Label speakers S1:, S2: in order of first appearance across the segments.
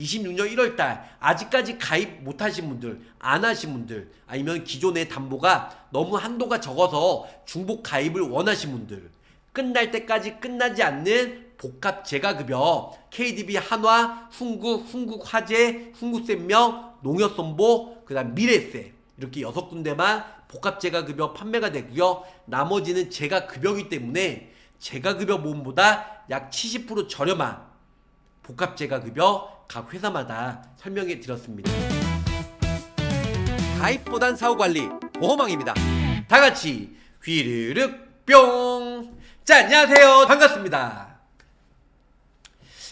S1: 26년 1월달 아직까지 가입 못하신 분들, 안 하신 분들, 아니면 기존의 담보가 너무 한도가 적어서 중복 가입을 원하신 분들, 끝날 때까지 끝나지 않는 복합 재가급여 KDB 한화, 흥국화재, 흥국생명, 농협선보, 그 다음 미래세 이렇게 6군데만 복합 재가급여 판매가 되고요. 나머지는 재가급여이기 때문에 재가급여 보험보다 약 70% 저렴한 복합 재가급여 각 회사마다 설명해 드렸습니다. 가입보단 사후관리 보험왕입니다. 다같이 휘르륵 뿅! 자, 안녕하세요. 반갑습니다.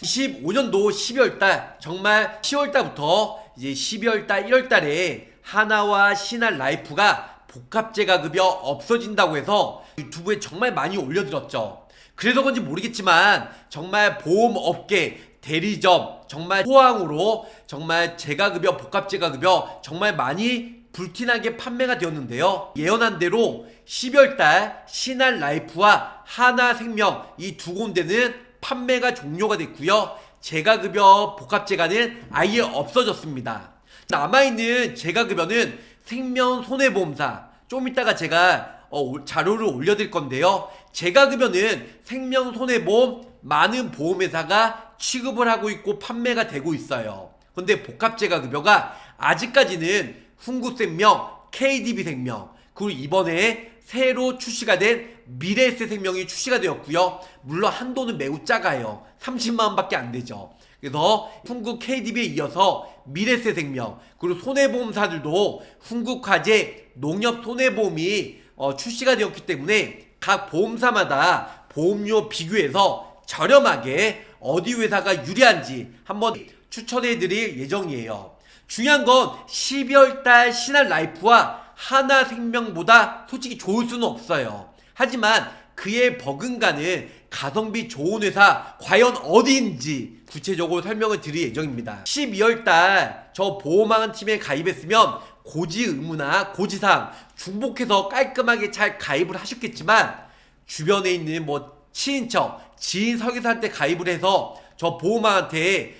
S1: 25년도 12월달, 정말 10월달부터 이제 12월달, 1월달에 하나와 신한라이프가 복합재가급여 없어진다고 해서 유튜브에 정말 많이 올려드렸죠. 그래서 그런지 모르겠지만 정말 보험업계 대리점 정말 호황으로 정말 재가급여 복합재가급여 정말 많이 불티나게 판매가 되었는데요. 예언한 대로 12월달 신한라이프와 하나생명 이 두 군데는 판매가 종료가 됐고요. 재가급여 복합재가는 아예 없어졌습니다. 남아있는 재가급여는 생명손해보험사, 좀 이따가 제가 자료를 올려드릴 건데요. 재가급여는 생명손해보험 많은 보험회사가 취급을 하고 있고 판매가 되고 있어요. 근데 복합재가급여가 아직까지는 흥국생명, KDB생명, 그리고 이번에 새로 출시가 된 미래에셋생명이 출시가 되었고요. 물론 한도는 매우 작아요. 30만원 밖에 안 되죠. 그래서 흥국 KDB에 이어서 미래에셋생명, 그리고 손해보험사들도 흥국화재, 농협손해보험이 출시가 되었기 때문에 각 보험사마다 보험료 비교해서 저렴하게 어디 회사가 유리한지 한번 추천해 드릴 예정이에요. 중요한 건 12월달 신한라이프와 하나생명보다 솔직히 좋을 수는 없어요. 하지만 그에 버금가는 가성비 좋은 회사 과연 어디인지 구체적으로 설명을 드릴 예정입니다. 12월달 저 보험왕 팀에 가입했으면 고지 의무나 고지사항 중복해서 깔끔하게 잘 가입을 하셨겠지만 주변에 있는 친인척, 지인 설계사한테 가입을 해서 저 보험왕한테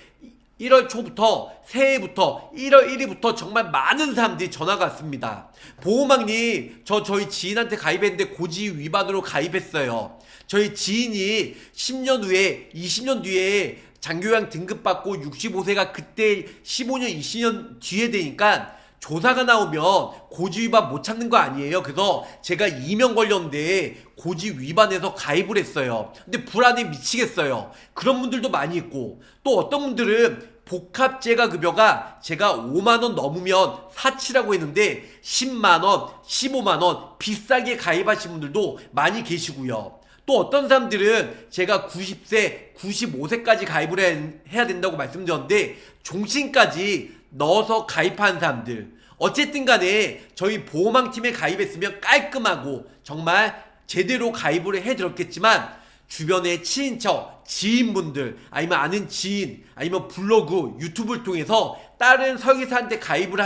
S1: 1월 초부터 새해부터 1월 1일부터 정말 많은 사람들이 전화가 왔습니다. 보험왕님, 저희 지인한테 가입했는데 고지 위반으로 가입했어요. 저희 지인이 10년 후에 20년 뒤에 장교양 등급받고 65세가 그때 15년 20년 뒤에 되니까 조사가 나오면 고지 위반 못 찾는 거 아니에요? 그래서 제가 이명 걸렸는데 고지 위반해서 가입을 했어요. 근데 불안해 미치겠어요. 그런 분들도 많이 있고, 또 어떤 분들은 복합재가급여가 제가 5만원 넘으면 사치라고 했는데 10만원, 15만원 비싸게 가입하신 분들도 많이 계시고요. 또 어떤 사람들은 제가 90세, 95세까지 가입을 해야 된다고 말씀드렸는데 종신까지 넣어서 가입한 사람들, 어쨌든 간에 저희 보험왕팀에 가입했으면 깔끔하고 정말 제대로 가입을 해드렸겠지만 주변의 친인척, 지인분들, 아니면 아는 지인, 아니면 블로그, 유튜브를 통해서 다른 설계사한테 가입을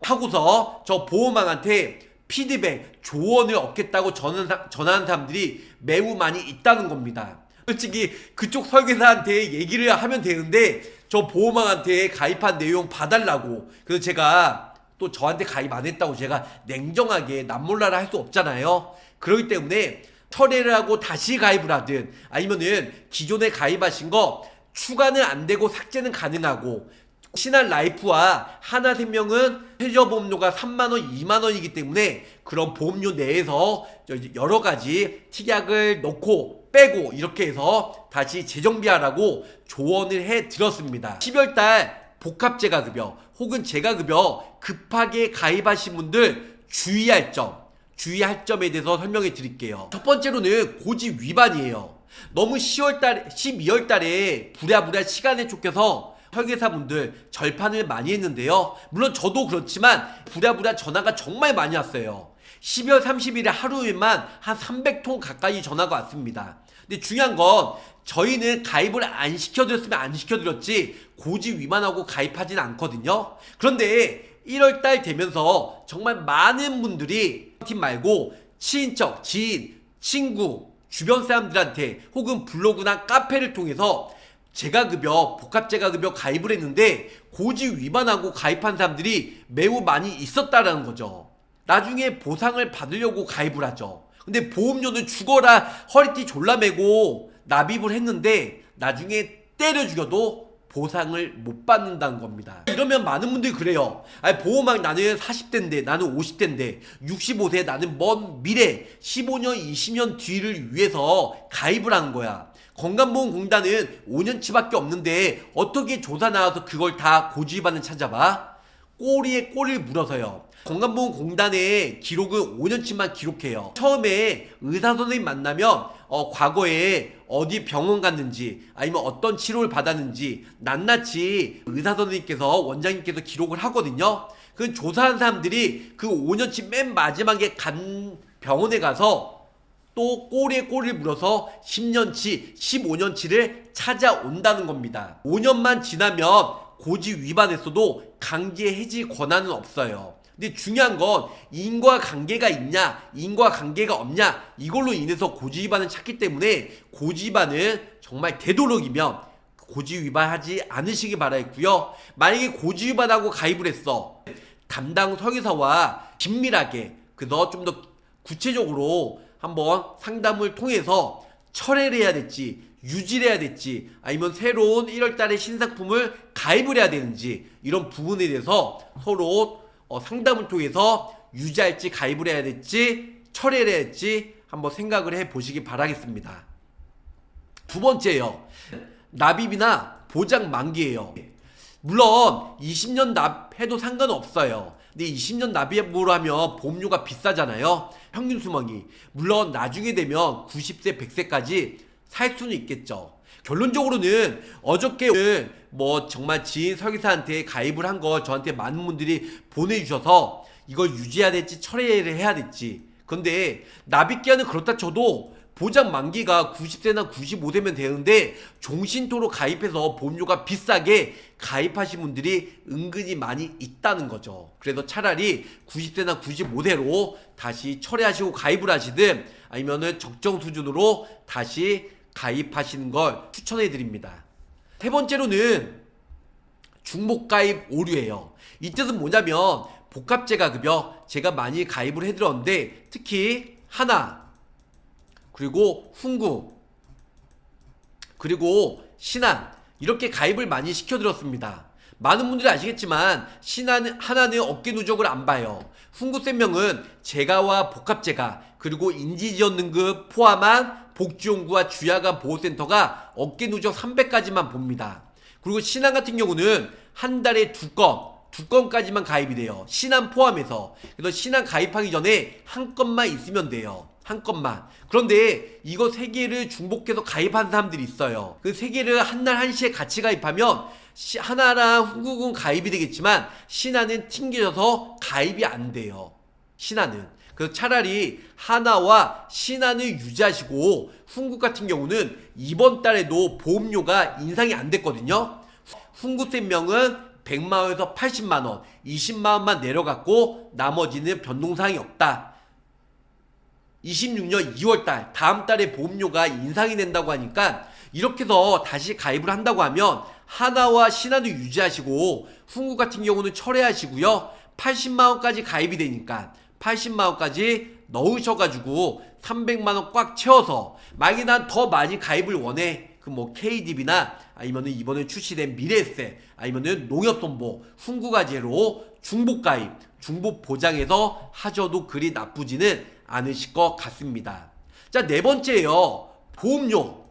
S1: 하고서 저 보험왕한테 피드백, 조언을 얻겠다고 전하는 사람들이 매우 많이 있다는 겁니다. 솔직히 그쪽 설계사한테 얘기를 하면 되는데 저 보험왕한테 가입한 내용 봐달라고. 그래서 제가 또 저한테 가입 안 했다고 제가 냉정하게 남몰라라 할 수 없잖아요. 그렇기 때문에 철회를 하고 다시 가입을 하든, 아니면은 기존에 가입하신 거 추가는 안 되고 삭제는 가능하고, 신한라이프와 하나생명은 최저보험료가 3만원, 2만원이기 때문에 그런 보험료 내에서 여러가지 특약을 넣고 빼고 이렇게 해서 다시 재정비하라고 조언을 해드렸습니다. 12월달 복합재가급여 혹은 재가급여 급하게 가입하신 분들 주의할 점에 대해서 설명해 드릴게요. 첫 번째로는 고지 위반이에요. 너무 12월달에 부랴부랴 시간에 쫓겨서 설계사분들 절판을 많이 했는데요. 물론 저도 그렇지만 부랴부랴 전화가 정말 많이 왔어요. 12월 30일에 하루에만 한 300통 가까이 전화가 왔습니다. 근데 중요한 건 저희는 가입을 안 시켜드렸으면 안 시켜드렸지 고지 위반하고 가입하진 않거든요. 그런데 1월달 되면서 정말 많은 분들이 팀 말고 친인척, 지인, 친구, 주변 사람들한테 혹은 블로그나 카페를 통해서 재가급여, 복합재가급여 가입을 했는데 고지 위반하고 가입한 사람들이 매우 많이 있었다라는 거죠. 나중에 보상을 받으려고 가입을 하죠. 근데 보험료는 죽어라 허리띠 졸라매고 납입을 했는데 나중에 때려 죽여도 보상을 못 받는다는 겁니다. 이러면 많은 분들이 그래요. 아니, 보험왕 나는 40대인데 나는 50대인데 65세 나는 먼 미래 15년 20년 뒤를 위해서 가입을 하는 거야. 건강보험공단은 5년치밖에 없는데 어떻게 조사 나와서 그걸 다 고지 위반을 찾아봐? 꼬리에 꼬리를 물어서요. 건강보험공단의 기록은 5년치만 기록해요. 처음에 의사선생님 만나면 과거에 어디 병원 갔는지 아니면 어떤 치료를 받았는지 낱낱이 의사선생님께서 원장님께서 기록을 하거든요. 그 조사한 사람들이 그 5년치 맨 마지막에 간 병원에 가서 또 꼬리에 꼬리를 물어서 10년치, 15년치를 찾아온다는 겁니다. 5년만 지나면 고지 위반했어도 강제 해지 권한은 없어요. 근데 중요한 건 인과관계가 있냐 인과관계가 없냐 이걸로 인해서 고지 위반을 찾기 때문에 고지 위반은 정말 되도록이면 고지 위반하지 않으시기 바라겠고요. 만약에 고지 위반하고 가입을 했어, 담당 설계사와 긴밀하게 그래서 좀 더 구체적으로 한번 상담을 통해서 철회를 해야 될지 유지를 해야 될지 아니면 새로운 1월달에 신상품을 가입을 해야 되는지 이런 부분에 대해서 서로 상담을 통해서 유지할지 가입을 해야 될지 철회를 해야 될지 한번 생각을 해 보시기 바라겠습니다. 두 번째요, 납입이나 보장 만기예요. 물론 20년 납해도 상관은 없어요. 근데 20년 납입으로 하면 보험료가 비싸잖아요. 평균 수명이. 물론 나중에 되면 90세 100세까지 살 수는 있겠죠. 결론적으로는 어저께 뭐 정말 지인 설계사한테 가입을 한 거 저한테 많은 분들이 보내주셔서 이걸 유지해야 될지 철회를 해야 될지. 근데 납입기한은 그렇다 쳐도 보장 만기가 90세나 95세면 되는데 종신토로 가입해서 보험료가 비싸게 가입하신 분들이 은근히 많이 있다는 거죠. 그래서 차라리 90세나 95세로 다시 철회하시고 가입을 하시든 아니면은 적정 수준으로 다시 가입하시는 걸 추천해 드립니다. 세 번째로는 중복가입 오류예요. 이 뜻은 뭐냐면 복합재가급여 제가 많이 가입을 해드렸는데 특히 하나 그리고 훈구 그리고 신한 이렇게 가입을 많이 시켜드렸습니다. 많은 분들이 아시겠지만 하나는 업계 누적을 안 봐요. 훈구센명은 재가와 복합재가 그리고 인지지원등급 포함한 복지연구와 주야간 보호센터가 업계 누적 300까지만 봅니다. 그리고 신한 같은 경우는 한 달에 두 건까지만 가입이 돼요. 신한 포함해서. 그래서 신한 가입하기 전에 한 건만 있으면 돼요. 한 건만. 그런데 이거 세 개를 중복해서 가입한 사람들이 있어요. 그 세 개를 한 날 한시에 같이 가입하면 하나랑 훈구군 가입이 되겠지만 신한은 튕겨져서 가입이 안 돼요. 신한은. 그래서 차라리 하나와 신한을 유지하시고 훈구 같은 경우는 이번 달에도 보험료가 인상이 안 됐거든요. 훈구센명은 100만원에서 80만원 20만원만 내려갔고 나머지는 변동사항이 없다. 26년 2월달 다음 달에 보험료가 인상이 된다고 하니까 이렇게 해서 다시 가입을 한다고 하면 하나와 신한을 유지하시고 훈구 같은 경우는 철회하시고요. 80만원까지 가입이 되니까 80만원까지 넣으셔가지고 300만원 꽉 채워서 만약에 난 더 많이 가입을 원해 그 뭐 KDB나 아니면은 이번에 출시된 미래에셋 아니면은 농협선보 훈구가제로 중복가입 중복 보장해서 하셔도 그리 나쁘지는 않으실 것 같습니다. 자, 네 번째요, 보험료.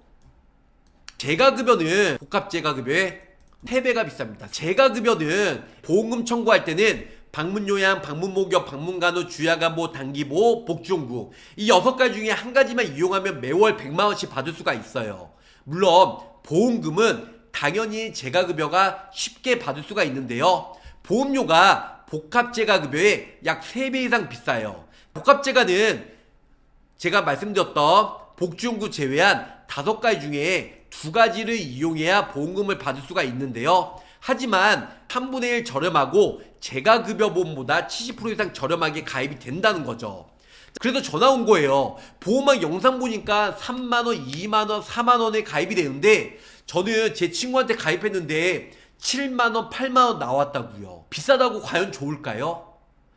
S1: 재가급여는 복합재가급여의 3배가 비쌉니다. 재가급여는 보험금 청구할 때는 방문요양, 방문목욕, 방문간호, 주야간보, 단기보호, 복지용구 이 6가지 중에 한 가지만 이용하면 매월 100만원씩 받을 수가 있어요. 물론 보험금은 당연히 재가급여가 쉽게 받을 수가 있는데요. 보험료가 복합재가급여의 약 3배 이상 비싸요. 복합재가는 제가 말씀드렸던 복지용구 제외한 5가지 중에 2가지를 이용해야 보험금을 받을 수가 있는데요. 하지만 3분의 1 저렴하고 재가급여보험보다 70% 이상 저렴하게 가입이 된다는 거죠. 그래서 전화 온 거예요. 보험왕 영상 보니까 3만원, 2만원, 4만원에 가입이 되는데 저는 제 친구한테 가입했는데 7만원, 8만원 나왔다고요. 비싸다고 과연 좋을까요?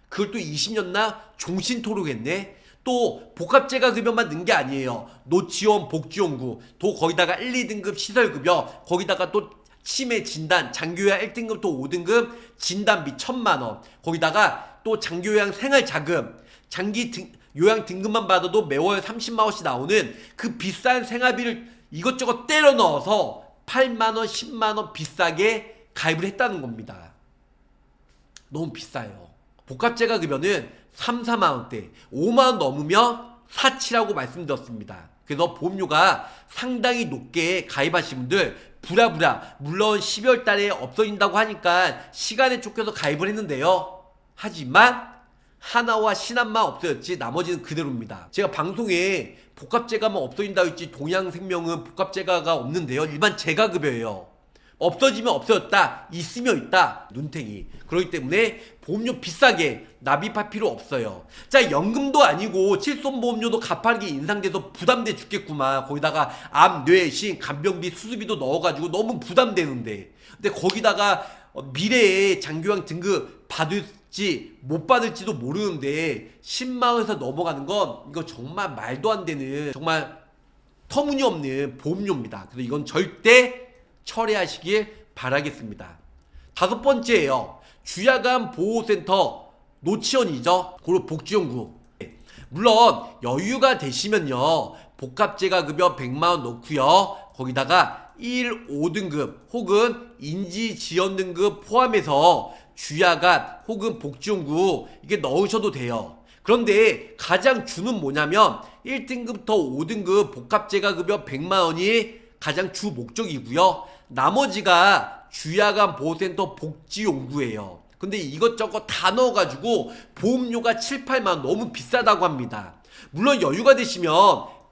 S1: 그걸 또 20년나 종신토록했네. 또 복합제가 급여만 넣은 게 아니에요. 노치원, 복지원구, 또 거기다가 1, 2등급 시설급여, 거기다가 또 치매 진단, 장기요양 1등급 또 5등급 진단비 1,000만원, 거기다가 또 장기요양 생활자금, 요양 등급만 받아도 매월 30만원씩 나오는 그 비싼 생활비를 이것저것 때려 넣어서 8만원, 10만원 비싸게 가입을 했다는 겁니다. 너무 비싸요. 복합제가 급여는 3, 4만원대, 5만원 넘으면 사치라고 말씀드렸습니다. 그래서 보험료가 상당히 높게 가입하신 분들 부랴부랴, 물론 12월 달에 없어진다고 하니까 시간에 쫓겨서 가입을 했는데요. 하지만 하나와 신한만 없어졌지 나머지는 그대로입니다. 제가 방송에 복합제가만 없어진다고 했지 동양생명은 복합제가가 없는데요. 일반 제가급여예요. 없어지면 없어졌다, 있으면 있다, 눈탱이. 그렇기 때문에 보험료 비싸게 납입할 필요 없어요. 자, 연금도 아니고 칠손보험료도 가파르게 인상돼서 부담돼 죽겠구만. 거기다가 암, 뇌, 신, 간병비, 수술비도 넣어가지고 너무 부담되는데, 근데 거기다가 미래에 장기요양 등급 받을지 못 받을지도 모르는데 10만원에서 넘어가는 건 이거 정말 말도 안 되는, 정말 터무니없는 보험료입니다. 그래서 이건 절대 철회하시길 바라겠습니다. 다섯 번째예요. 주야간 보호센터, 노치원이죠. 그리고 복지연구. 물론 여유가 되시면요, 복합제가 급여 100만원 넣고요, 거기다가 1, 5등급 혹은 인지지원 등급 포함해서 주야간 혹은 복지연구 이게 넣으셔도 돼요. 그런데 가장 주는 뭐냐면 1등급부터 5등급 복합제가 급여 100만원이 가장 주 목적이고요. 나머지가 주야간 보호센터 복지연구예요. 근데 이것저것 다 넣어가지고 보험료가 7, 8만원 너무 비싸다고 합니다. 물론 여유가 되시면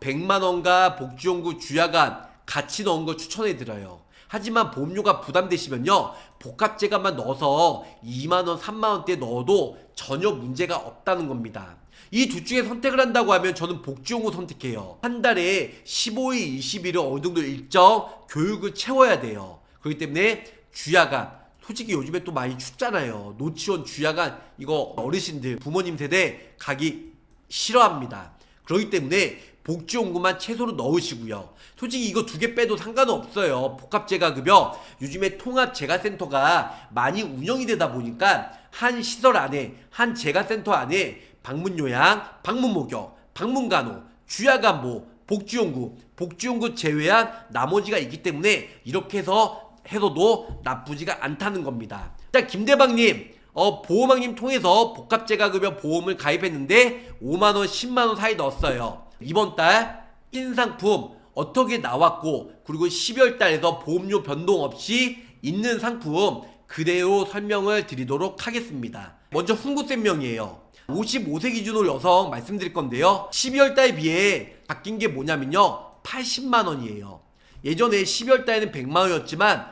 S1: 100만원과 복지연구 주야간 같이 넣은 걸 추천해드려요. 하지만 보험료가 부담되시면요, 복합제가만 넣어서 2만원, 3만원대 넣어도 전혀 문제가 없다는 겁니다. 이 둘 중에 선택을 한다고 하면 저는 복지연구 선택해요. 한 달에 15일, 20일을 어느 정도 일정 교육을 채워야 돼요. 그렇기 때문에 주야간, 솔직히 요즘에 또 많이 춥잖아요. 노치원 주야간 이거 어르신들, 부모님 세대 가기 싫어합니다. 그렇기 때문에 복지연구만 최소로 넣으시고요. 솔직히 이거 두 개 빼도 상관은 없어요. 복합제가급여 요즘에 통합제가센터가 많이 운영이 되다 보니까 한 시설 안에, 한 제가센터 안에 방문요양, 방문목욕, 방문간호, 주야간보, 복지연구 제외한 나머지가 있기 때문에 이렇게 해서도 나쁘지가 않다는 겁니다. 자, 김대방님, 보험왕님 통해서 복합제가급여 보험을 가입했는데 5만원, 10만원 사이 넣었어요. 이번 달 신상품 어떻게 나왔고, 그리고 12월 달에서 보험료 변동 없이 있는 상품 그대로 설명을 드리도록 하겠습니다. 먼저 훈구쌤명이에요. 55세 기준으로 여성 말씀드릴 건데요, 12월 달에 비해 바뀐 게 뭐냐면요, 80만원이에요. 예전에 12월 달에는 100만원이었지만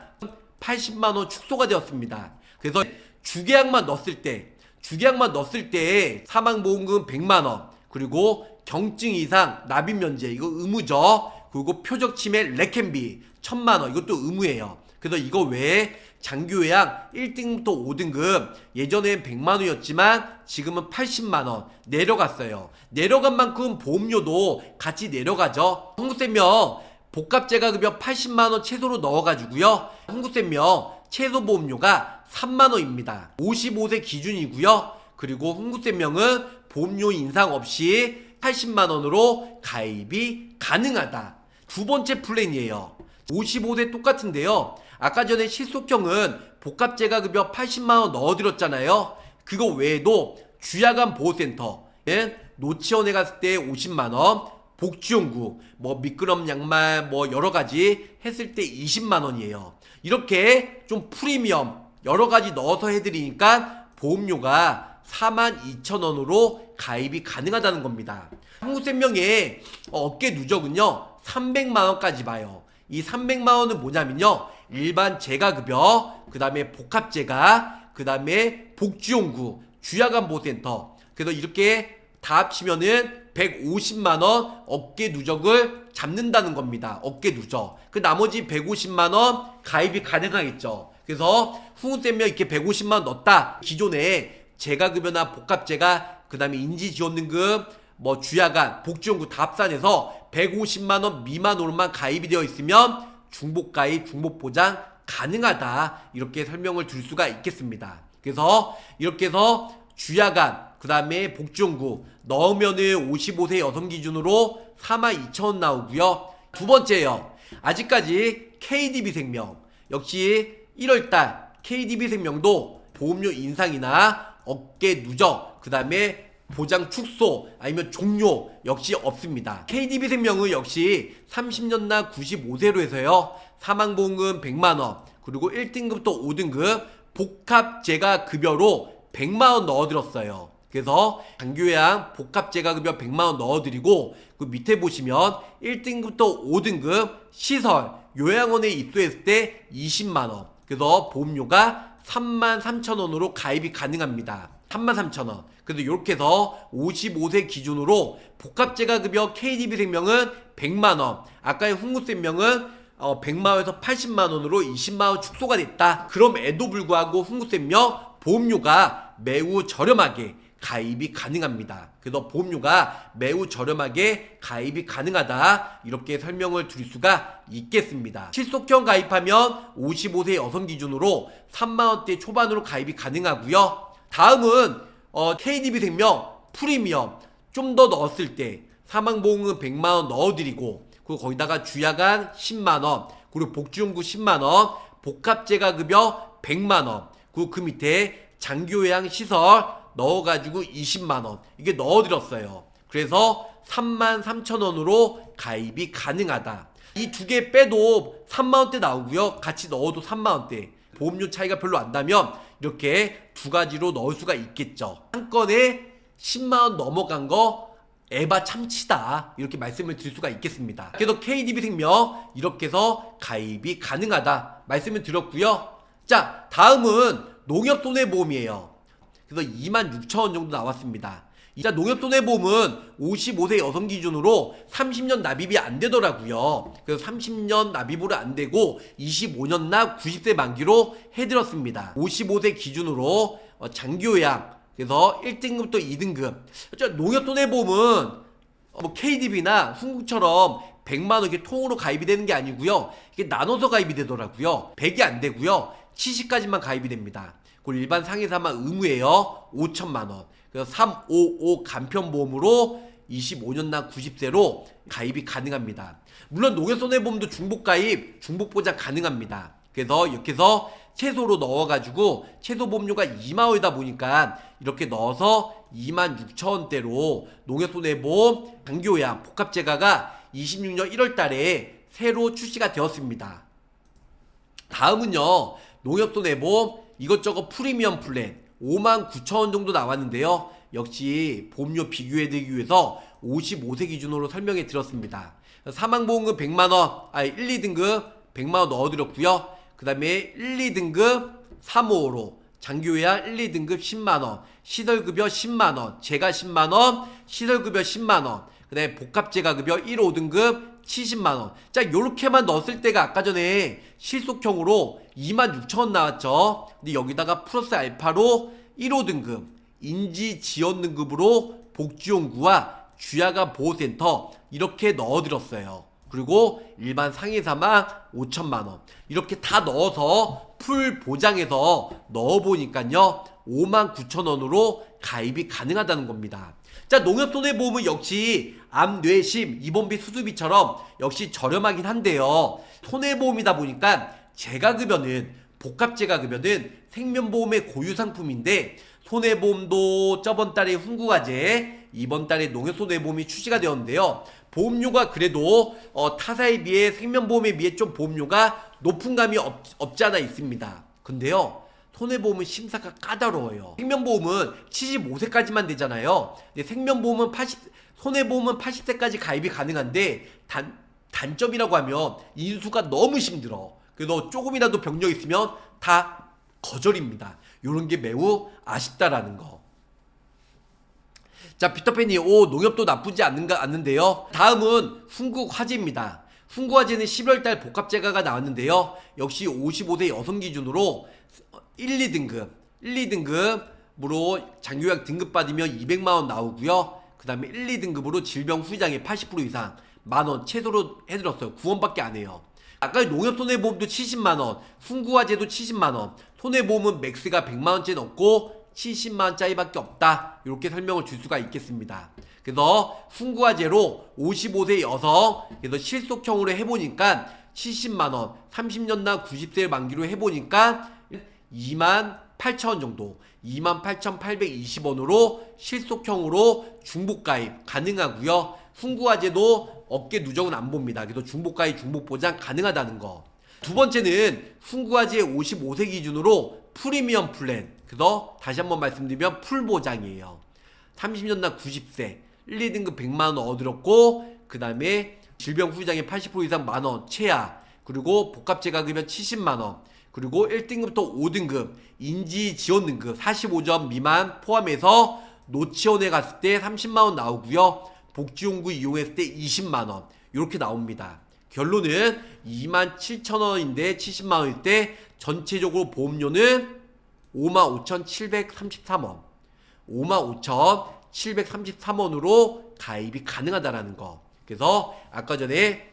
S1: 80만원 축소가 되었습니다. 그래서 주계약만 넣었을 때 사망보험금 100만원, 그리고 경증 이상 납입 면제 이거 의무죠. 그리고 표적치매 레캔비 1000만원 이것도 의무예요. 그래서 이거 외에 장기요양 1등부터 5등급 예전엔 100만원이었지만 지금은 80만원 내려갔어요. 내려간 만큼 보험료도 같이 내려가죠. 흥구쌤명 복합제가급여 80만원 최소로 넣어가지고요, 흥구쌤명 최소 보험료가 3만원입니다. 55세 기준이고요. 그리고 흥구쌤명은 보험료 인상 없이 80만원으로 가입이 가능하다. 두 번째 플랜이에요. 55세 똑같은데요, 아까 전에 실속형은 복합제가급여 80만원 넣어드렸잖아요. 그거 외에도 주야간 보호센터, 노치원에 갔을 때 50만원, 복지연구, 미끄럼 양말 여러가지 했을 때 20만원이에요. 이렇게 좀 프리미엄 여러가지 넣어서 해드리니까 보험료가 42,000원으로 가입이 가능하다는 겁니다. 한국생명의 어깨 누적은요 300만원까지 봐요. 이 300만원은 뭐냐면요, 일반 제가급여, 그 다음에 복합제가, 그 다음에 복지연구, 주야간 보호센터, 그래서 이렇게 다 합치면은 150만원 어깨 누적을 잡는다는 겁니다. 어깨 누적. 그 나머지 150만원 가입이 가능하겠죠. 그래서 훈훈쌤명 이렇게 150만원 넣었다. 기존에 재가급여나 복합재가, 그 다음에 인지지원등급, 뭐 주야간, 복지연구 다 합산해서 150만원 미만으로만 가입이 되어 있으면 중복가입, 중복보장 가능하다. 이렇게 설명을 드릴 수가 있겠습니다. 그래서 이렇게 해서 주야간, 그 다음에 복지연구 넣으면은 55세 여성 기준으로 42,000원 나오고요. 두 번째요. 아직까지 KDB생명, 역시 1월달 KDB생명도 보험료 인상이나 어깨 누적, 그 다음에 보장 축소 아니면 종료 역시 없습니다. KDB생명은 역시 30년나 95세로 해서요, 사망보험금 100만원, 그리고 1등급부터 5등급 복합재가급여로 100만원 넣어드렸어요. 그래서 장교양 복합재가급여 100만원 넣어드리고, 그 밑에 보시면 1등급부터 5등급 시설 요양원에 입소했을 때 20만원, 그래서 보험료가 33,000원으로 가입이 가능합니다. 33,000원. 그래서 이렇게 해서 55세 기준으로 복합재가급여 KDB생명은 100만원, 아까의 훈구생명은 100만원에서 80만원으로 20만원 축소가 됐다. 그럼에도 불구하고 훈구생명 보험료가 매우 저렴하게 가입이 가능합니다. 그래서 보험료가 매우 저렴하게 가입이 가능하다. 이렇게 설명을 드릴 수가 있겠습니다. 실속형 가입하면 55세 여성 기준으로 3만원대 초반으로 가입이 가능하고요. 다음은 KDB생명 프리미엄 좀 더 넣었을 때 사망보험금 100만원 넣어드리고, 그리고 거기다가 주야간 10만원, 그리고 복지연구 10만원, 복합재가급여 100만원, 그리고 그 밑에 장교요양 시설 넣어가지고 20만원 이게 넣어드렸어요. 그래서 33,000원으로 가입이 가능하다. 이 두 개 빼도 3만원대 나오고요. 같이 넣어도 3만원대. 보험료 차이가 별로 안 나면 이렇게 두 가지로 넣을 수가 있겠죠. 한 건에 10만원 넘어간 거 에바 참치다. 이렇게 말씀을 드릴 수가 있겠습니다. 그래서 KDB생명 이렇게 해서 가입이 가능하다 말씀을 드렸고요. 자, 다음은 농협손해보험이에요. 그래서 26,000원 정도 나왔습니다. 자, 농협손해보험은 55세 여성 기준으로 30년 납입이 안 되더라고요. 그래서 30년 납입으로 안 되고 25년나 90세 만기로 해드렸습니다. 55세 기준으로 장교양, 그래서 1등급부터 2등급. 농협손해보험은 뭐 KDB나 훈국처럼 100만원 이렇게 통으로 가입이 되는 게 아니고요. 이게 나눠서 가입이 되더라고요. 100이 안 되고요. 70까지만 가입이 됩니다. 그리고 일반 상해사만 의무예요. 5천만원. 그래서 355 간편보험으로 25년나 90세로 가입이 가능합니다. 물론 농협손해보험도 중복가입, 중복보장 가능합니다. 그래서 이렇게 해서 최소로 넣어가지고 최소 보험료가 2만원이다 보니까 이렇게 넣어서 26,000원대로 농협손해보험 장교양 복합재가가 26년 1월달에 새로 출시가 되었습니다. 다음은요, 농협손해보험 이것저것 프리미엄 플랜 59,000원 정도 나왔는데요. 역시 보험료 비교해드리기 위해서 55세 기준으로 설명해 드렸습니다. 사망보험금 100만원, 1, 2등급 100만원 넣어드렸고요. 그 다음에 1, 2등급 355로 장교요양 1, 2등급 10만원, 시설급여 10만원, 재가 10만원, 시설급여 10만원, 그 다음에 복합재가급여 1, 5등급 70만원. 자, 요렇게만 넣었을 때가 아까 전에 실속형으로 26,000원 나왔죠. 근데 여기다가 플러스 알파로 1, 5등급 인지지원등급으로 복지연구와 주야간 보호센터 이렇게 넣어드렸어요. 그리고 일반 상해사망 5천만원 이렇게 다 넣어서 풀 보장해서 넣어보니까요 59,000원으로 가입이 가능하다는 겁니다. 자, 농협손해보험은 역시 암, 뇌, 심, 입원비, 수술비처럼 역시 저렴하긴 한데요, 손해보험이다 보니까 재가급여는, 복합재가급여는 생명보험의 고유상품인데, 손해보험도 저번 달에 훈구과제, 이번 달에 농협손해보험이 출시가 되었는데요, 보험료가 그래도 타사에 비해, 생명보험에 비해 좀 보험료가 높은 감이 없지 않아 있습니다. 근데요, 손해보험은 심사가 까다로워요. 생명보험은 75세까지만 되잖아요. 근데 생명보험은 손해보험은 80세까지 가입이 가능한데, 단점이라고 하면 인수가 너무 힘들어. 그래서 조금이라도 병력 있으면 다 거절입니다. 요런 게 매우 아쉽다라는 거. 자, 피터팬이 농협도 나쁘지 않는데요. 다음은 훈국화재입니다. 훈국화재는 11월달 복합재가가 나왔는데요. 역시 55세 여성 기준으로 1, 2등급으로 장기요약 등급 받으면 200만원 나오고요. 그 다음에 1, 2등급으로 질병 후유장애 80% 이상 만원 최소로 해드렸어요. 9원밖에 안 해요. 아까 농협 손해보험도 70만원, 훈국화재도 70만원, 손해보험은 맥스가 100만원째 넘고 70만원짜리밖에 없다. 이렇게 설명을 줄 수가 있겠습니다. 그래서 훈국화재로 55세 여성, 그래서 실속형으로 해보니까 70만원, 30년나 90세 만기로 해보니까 28,000원 정도, 28,820원으로 실속형으로 중복가입 가능하고요. 훈국화재도 어깨 누적은 안 봅니다. 그래서 중복가입, 중복보장 가능하다는 거. 두 번째는 훈국화재 55세 기준으로 프리미엄 플랜. 그래서 다시 한번 말씀드리면 풀보장이에요. 30년나 90세 1, 2등급 100만원 얻으렸고, 그 다음에 질병 후유장애 80% 이상 만원 최하, 그리고 복합재가급여 70만원, 그리고 1등급부터 5등급 인지지원 등급 45점 미만 포함해서 노치원에 갔을 때 30만원 나오고요. 복지용구 이용했을 때 20만원 이렇게 나옵니다. 결론은 27,000원인데 70만원일 때 전체적으로 보험료는 55,733원 55,733원으로 가입이 가능하다라는 거. 그래서 아까 전에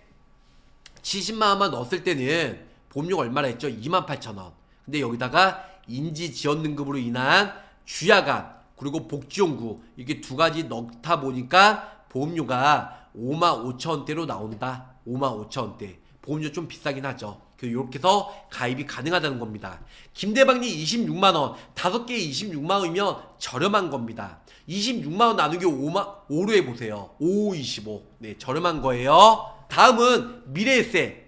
S1: 70만원만 넣었을 때는 보험료가 얼마나 했죠? 28,000원. 근데 여기다가 인지지원 등급으로 인한 주야간 그리고 복지용구 이게 두 가지 넣다 보니까 보험료가 55,000원대로 나온다. 55,000원대. 보험료 좀 비싸긴 하죠. 이렇게 해서 가입이 가능하다는 겁니다. 김대박님 26만원 5개에 26만원이면 저렴한 겁니다. 26만원 나누기 5로 해보세요. 5525. 네, 저렴한 거예요. 다음은 미래에셋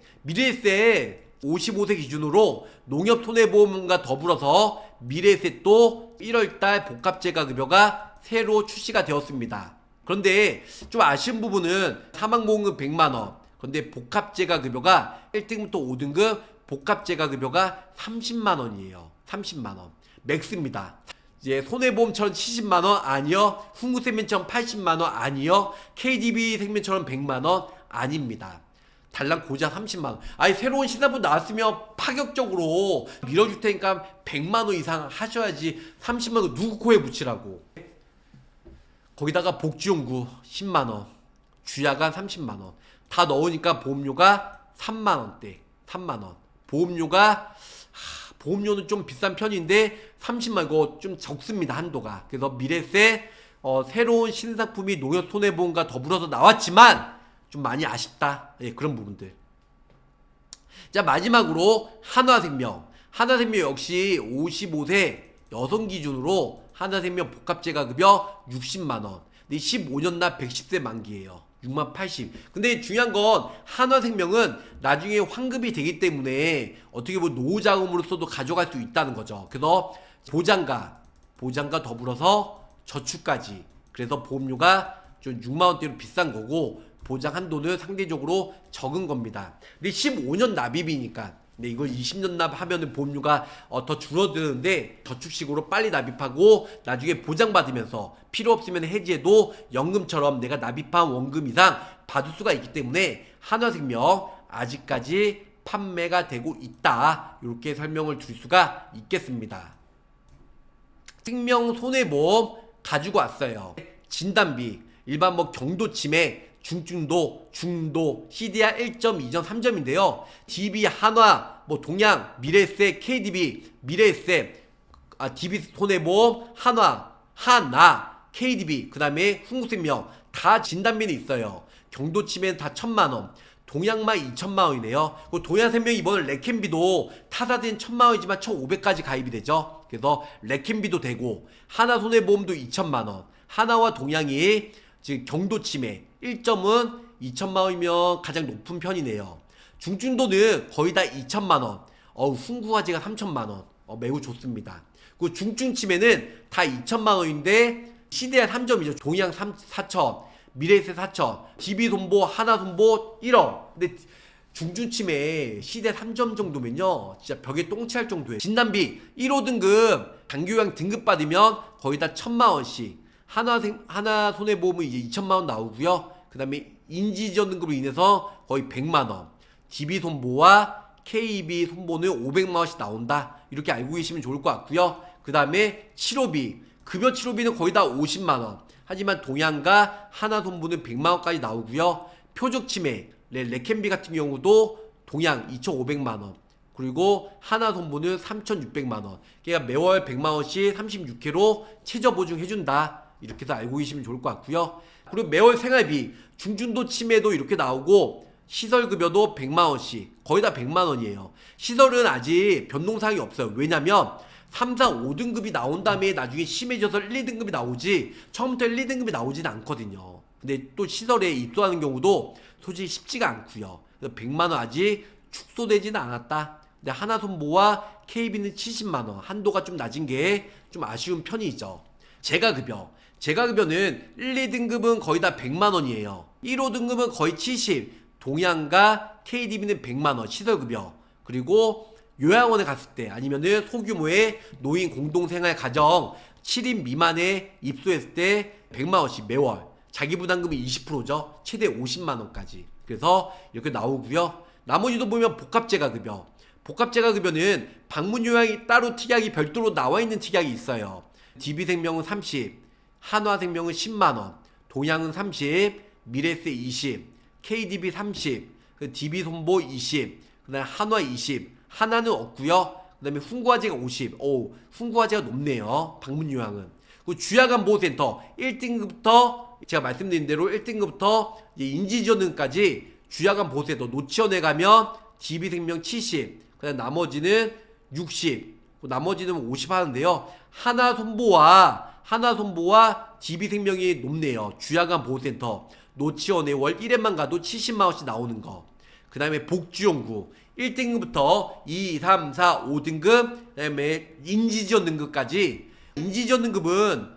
S1: 55세 기준으로 농협 손해보험과 더불어서 미래에셋도 1월달 복합재가급여가 새로 출시가 되었습니다. 그런데 좀 아쉬운 부분은 사망보험금 100만원, 그런데 복합재가급여가 1등부터 5등급 복합재가급여가 30만원이에요. 30만원 맥스입니다. 이제 손해보험처럼 70만원 아니요, 훈국생명처럼 80만원 아니요, KDB 생명처럼 100만원 아닙니다. 달랑 고작 30만원. 아니 새로운 신사분 나왔으면 파격적으로 밀어줄 테니까 100만원 이상 하셔야지 30만원 누구 코에 붙이라고. 거기다가 복지용구 10만원, 주야간 30만원 다 넣으니까 보험료가 3만원대. 3만원 보험료는 좀 비싼 편인데 30만 이거 좀 적습니다. 한도가. 그래서 미래세 새로운 신상품이 농협 손해보험과 더불어서 나왔지만 좀 많이 아쉽다. 예, 그런 부분들. 자, 마지막으로 한화생명 역시 55세 여성 기준으로 한화생명 복합재가급여 60만원. 근데 15년 나 110세 만기예요. 6만 80. 근데 중요한 건 한화생명은 나중에 환급이 되기 때문에 어떻게 보면 노후자금으로서도 가져갈 수 있다는 거죠. 그래서 보장과 더불어서 저축까지. 그래서 보험료가 좀 6만원대로 비싼 거고 보장 한도는 상대적으로 적은 겁니다. 근데 15년 납입이니까. 근데 이걸 20년 납하면은 보험료가 더 줄어드는데 저축식으로 빨리 납입하고 나중에 보장받으면서 필요 없으면 해지해도 연금처럼 내가 납입한 원금 이상 받을 수가 있기 때문에 한화생명 아직까지 판매가 되고 있다. 이렇게 설명을 줄 수가 있겠습니다. 생명손해보험 가지고 왔어요. 진단비 일반 경도치매 중증도, 중도, CDR 1.2점, 3점인데요. DB, 한화, 동양, 미래에셋, KDB, 미래에셋, DB 손해보험, 한화, 하나, KDB, 그 다음에 훈국생명 다 진단비는 있어요. 경도치매는 다 1,000만원, 동양만 2,000만원이네요. 동양생명이 이번에 레캠비도 타사된 1,000만원이지만 1,500까지 가입이 되죠. 그래서 레캠비도 되고 하나손해보험도 2,000만원, 하나와 동양이 지금 경도치매 1점은 2,000만원이면 가장 높은 편이네요. 중증도는 거의 다 2,000만원, 훈국화재가 3,000만원, 매우 좋습니다. 그 중증치매는 다 2,000만원인데 CDR 3점이죠. 동양 4천, 미래에셋 4천, DB손보, 하나손보 1억. 근데 중증치매 CDR 3점 정도면요 진짜 벽에 똥치할 정도예요. 진단비 1호 등급 장기요양 등급 받으면 거의 다 1,000만원씩, 하나 손해보험은 이제 2천만 원 나오고요. 그 다음에 인지지원 등급으로 인해서 거의 100만 원, DB손보와 KB 손보는 500만 원씩 나온다. 이렇게 알고 계시면 좋을 것 같고요. 그 다음에 치료비, 급여 치료비는 거의 다 50만 원. 하지만 동양과 하나손보는 100만 원까지 나오고요. 표적치매, 레켄비 같은 경우도 동양 2,500만 원. 그리고 하나손보는 3,600만 원. 그러니까 매월 100만 원씩 36회로 최저 보증해준다. 이렇게 해서 알고 계시면 좋을 것 같고요. 그리고 매월 생활비, 중증도 치매도 이렇게 나오고 시설급여도 100만 원씩, 거의 다 100만 원이에요. 시설은 아직 변동사항이 없어요. 왜냐면 3, 4, 5등급이 나온 다음에 나중에 심해져서 1, 2등급이 나오지 처음부터 1, 2등급이 나오지는 않거든요. 근데 또 시설에 입소하는 경우도 솔직히 쉽지가 않고요. 그래서 100만 원 아직 축소되지는 않았다. 근데 하나손보와 KB는 70만 원, 한도가 좀 낮은 게 좀 아쉬운 편이죠. 제가급여는 1, 2등급은 거의 다 100만 원이에요. 1, 5등급은 거의 70, 동양과 KDB는 100만 원 시설급여. 그리고 요양원에 갔을 때 아니면은 소규모의 노인 공동생활 가정 7인 미만에 입소했을 때 100만 원씩 매월. 자기부담금이 20%죠. 최대 50만 원까지. 그래서 이렇게 나오고요. 나머지도 보면 복합제가급여. 복합제가급여는 방문요양이 따로 특약이 별도로 나와 있는 특약이 있어요. DB생명은 30, 한화생명은 10만원, 동양은 30, 미래세 20, KDB 30, DB손보 20, 그 다음에 한화 20, 하나는 없고요. 그 다음에 훈구화재가 50, 오, 훈구화재가 높네요. 방문요양은. 그리고 주야간보호센터 1등급부터 제가 말씀드린 대로 1등급부터 인지지원등까지 주야간보호센터 노치원에 가면 DB생명 70, 그 다음 나머지는 60, 나머지는 50 하는데요. 하나손보와 DB생명이 높네요. 주야간보호센터 노치원에 월 1회만 가도 70만원씩 나오는 거. 그 다음에 복지연구 1등급부터 2, 3, 4, 5등급, 그 다음에 인지지원 등급까지. 인지지원 등급은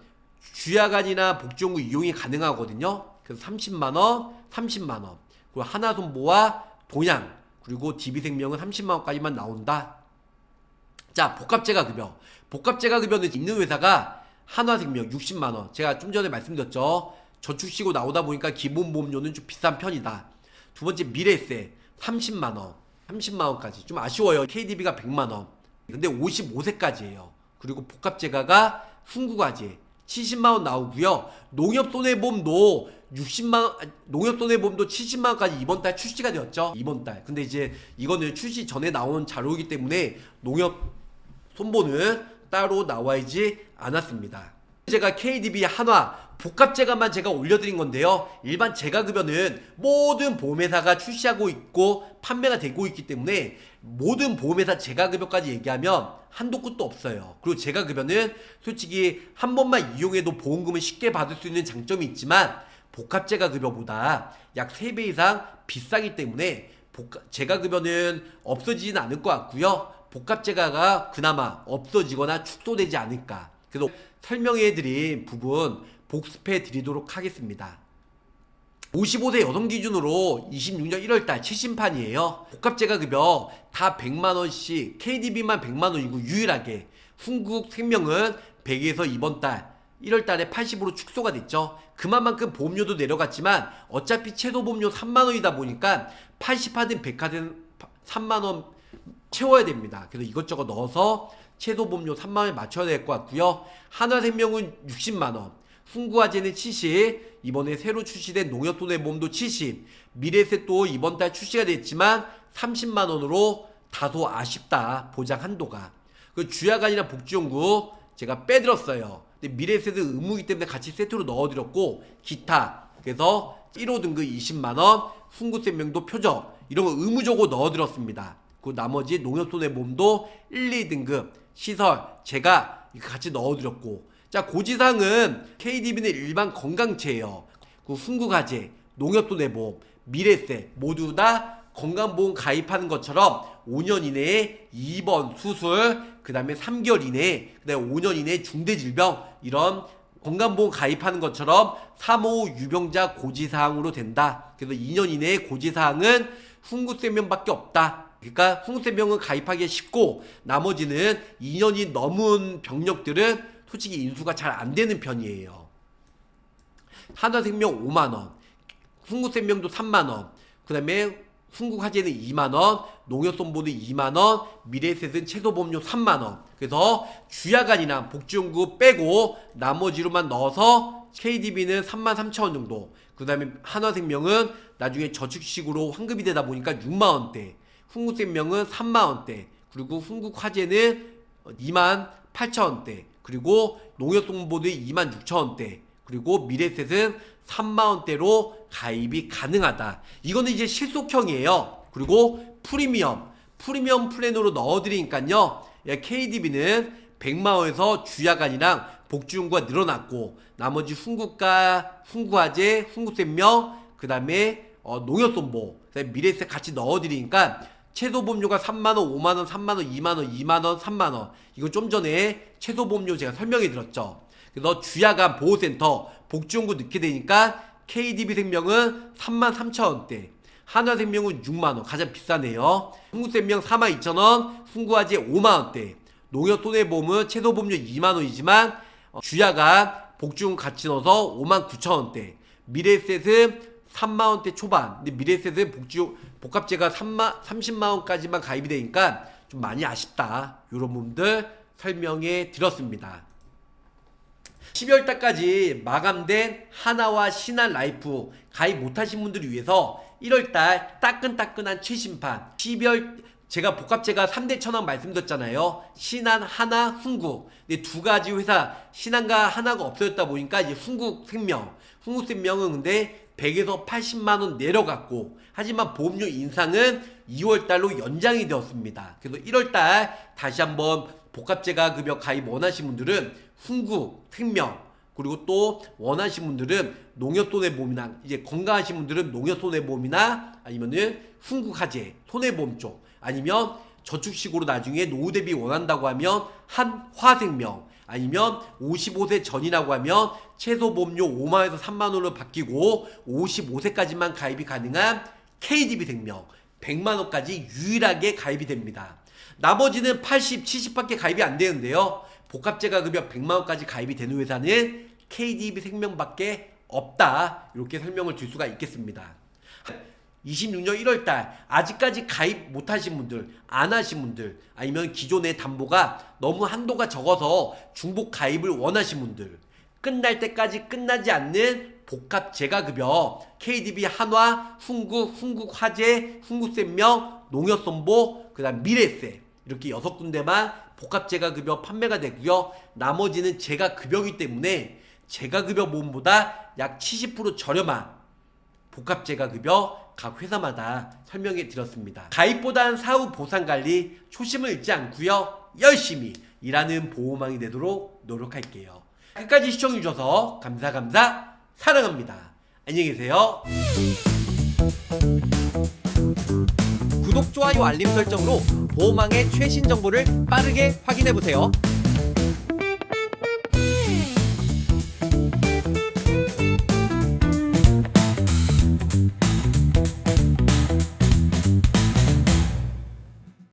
S1: 주야간이나 복지연구 이용이 가능하거든요. 그래서 30만원, 30만원. 그리고 하나손보와 동양, 그리고 DB생명은 30만원까지만 나온다. 자, 복합제가급여. 복합제가급여는 있는 회사가 한화생명 60만원. 제가 좀 전에 말씀드렸죠. 저축시고 나오다 보니까 기본보험료는 좀 비싼 편이다. 두 번째 미래세 30만원. 30만원까지. 좀 아쉬워요. KDB가 100만원. 근데 55세까지예요. 그리고 복합제가가 훈구과제 70만원 나오고요. 농협손해보험도 60만원, 농협손해보험도 70만원까지 이번달 출시가 되었죠. 이번달. 근데 이제 이거는 출시 전에 나온 자료이기 때문에 농협손보는 따로 나와있지 않았습니다. 제가 KDB 한화 복합제가만 제가 올려드린 건데요. 일반 제가급여는 모든 보험회사가 출시하고 있고 판매가 되고 있기 때문에 모든 보험회사 제가급여까지 얘기하면 한도 끝도 없어요. 그리고 제가급여는 솔직히 한 번만 이용해도 보험금을 쉽게 받을 수 있는 장점이 있지만 복합제가급여보다 약 3배 이상 비싸기 때문에 제가급여는 없어지지는 않을 것 같고요. 복합제가가 그나마 없어지거나 축소되지 않을까. 그래서 설명해드린 부분 복습해 드리도록 하겠습니다. 55세 여성 기준으로 26년 1월달 최신판이에요. 복합제가급여 다 100만원씩, KDB만 100만원이고 유일하게 훈국생명은 100에서 이번달 1월달에 80으로 축소가 됐죠. 그만큼 보험료도 내려갔지만 어차피 최소보험료 3만원이다 보니까 80하든 100하든 3만원 채워야 됩니다. 그래서 이것저것 넣어서 최소보험료 3만원에 맞춰야 될 것 같고요. 한화생명은 60만원, 훈구화재는 70, 이번에 새로 출시된 농협손해보험도 70, 미래세 또 이번달 출시가 됐지만 30만원으로 다소 아쉽다. 보장 한도가. 그 주야간이나 복지연구 제가 빼들었어요. 근데 미래세는 의무이기 때문에 같이 세트로 넣어드렸고 기타, 그래서 1호 등급 20만원, 훈구생명도 표적 이런 거 의무적으로 넣어드렸습니다. 그 나머지 농협손해보험도 1, 2등급 시설 제가 같이 넣어드렸고, 자, 고지사항은 KDB는 일반 건강체예요. 그 훈구과제, 농협손해보험, 미래세 모두 다 건강보험 가입하는 것처럼 5년 이내에 2번 수술, 그 다음에 3개월 이내에, 그 다음에 5년 이내에 중대질병 이런 건강보험 가입하는 것처럼 3호 유병자 고지사항으로 된다. 그래서 2년 이내에 고지사항은 훈구생명밖에 없다. 그러니까 훈구생명은 가입하기 쉽고 나머지는 2년이 넘은 병력들은 솔직히 인수가 잘 안 되는 편이에요. 한화생명 5만원, 흥국생명도 3만원, 그 다음에 흥국화재는 2만원, 농협손보는 2만원, 미래에셋은 최소보험료 3만원. 그래서 주야간이랑 복지연구 빼고 나머지로만 넣어서 KDB는 33,000원 정도, 그 다음에 한화생명은 나중에 저축식으로 환급이 되다 보니까 6만원대, 흥국생명은 3만원대, 그리고 흥국화재는 28,000원대, 그리고 농협손보는 26,000원대, 그리고 미래에셋은 3만원대로 가입이 가능하다. 이거는 이제 실속형이에요. 그리고 프리미엄 플랜으로 넣어드리니까요, KDB는 100만원에서 주야간이랑 복지연구가 늘어났고, 나머지 흥국가, 흥국화재, 흥국생명, 그 다음에 농협손보, 그 다음에 미래에셋 같이 넣어드리니까 최소보험료가 3만원, 5만원, 3만원, 2만원, 2만원, 3만원. 이거 좀 전에 최소보험료 제가 설명해 드렸죠. 그래서 주야간 보호센터 복지연구 넣게 되니까 KDB생명은 33,000원대, 한화생명은 6만원, 가장 비싸네요. 흥국생명 42,000원, 흥국화재 5만원대, 농협손해보험은 최소보험료 2만원이지만 주야간 복지연구 같이 넣어서 59,000원대, 미래에셋은 3만원대 초반. 근데 미래에셋은 복합제가 30만원까지만 가입이 되니까 좀 많이 아쉽다. 요런 부분들 설명해 드렸습니다. 12월달까지 마감된 하나와 신한라이프 가입 못하신 분들을 위해서 1월달 따끈따끈한 최신판, 12월 제가 복합제가 3대 천왕 말씀드렸잖아요. 신한, 하나, 흥국. 근데 두 가지 회사, 신한과 하나가 없어졌다 보니까 이제 흥국생명은 근데 100에서 80만원 내려갔고, 하지만 보험료 인상은 2월달로 연장이 되었습니다. 그래서 1월달 다시 한번 복합제가 급여 가입 원하신 분들은 흥국생명, 그리고 또 원하신 분들은 농협손해보험이나, 이제 건강하신 분들은 농협손해보험이나 아니면은 흥국화재 손해보험 쪽, 아니면 저축식으로 나중에 노후 대비 원한다고 하면 한화생명, 아니면 55세 전이라고 하면 최소보험료 5만원에서 3만원으로 바뀌고 55세까지만 가입이 가능한 KDB생명 100만원까지 유일하게 가입이 됩니다. 나머지는 80, 70밖에 가입이 안 되는데요, 복합제가 급여 100만원까지 가입이 되는 회사는 KDB생명밖에 없다. 이렇게 설명을 드릴 수가 있겠습니다. 26년 1월달 아직까지 가입 못하신 분들, 안 하신 분들, 아니면 기존의 담보가 너무 한도가 적어서 중복 가입을 원하신 분들, 끝날 때까지 끝나지 않는 복합재가급여 KDB 한화, 흥국화재, 흥국생명, 농협손보, 그 다음 미래에셋, 이렇게 6군데만 복합재가급여 판매가 되고요. 나머지는 재가급여이기 때문에 재가급여 보험보다 약 70% 저렴한 복합재가급여 각 회사마다 설명해 드렸습니다. 가입보단 사후 보상관리 초심을 잃지 않고요, 열심히 일하는 보호망이 되도록 노력할게요. 끝까지 시청해 주셔서 감사 사랑합니다. 안녕히 계세요.
S2: 구독, 좋아요, 알림 설정으로 보호망의 최신 정보를 빠르게 확인해 보세요.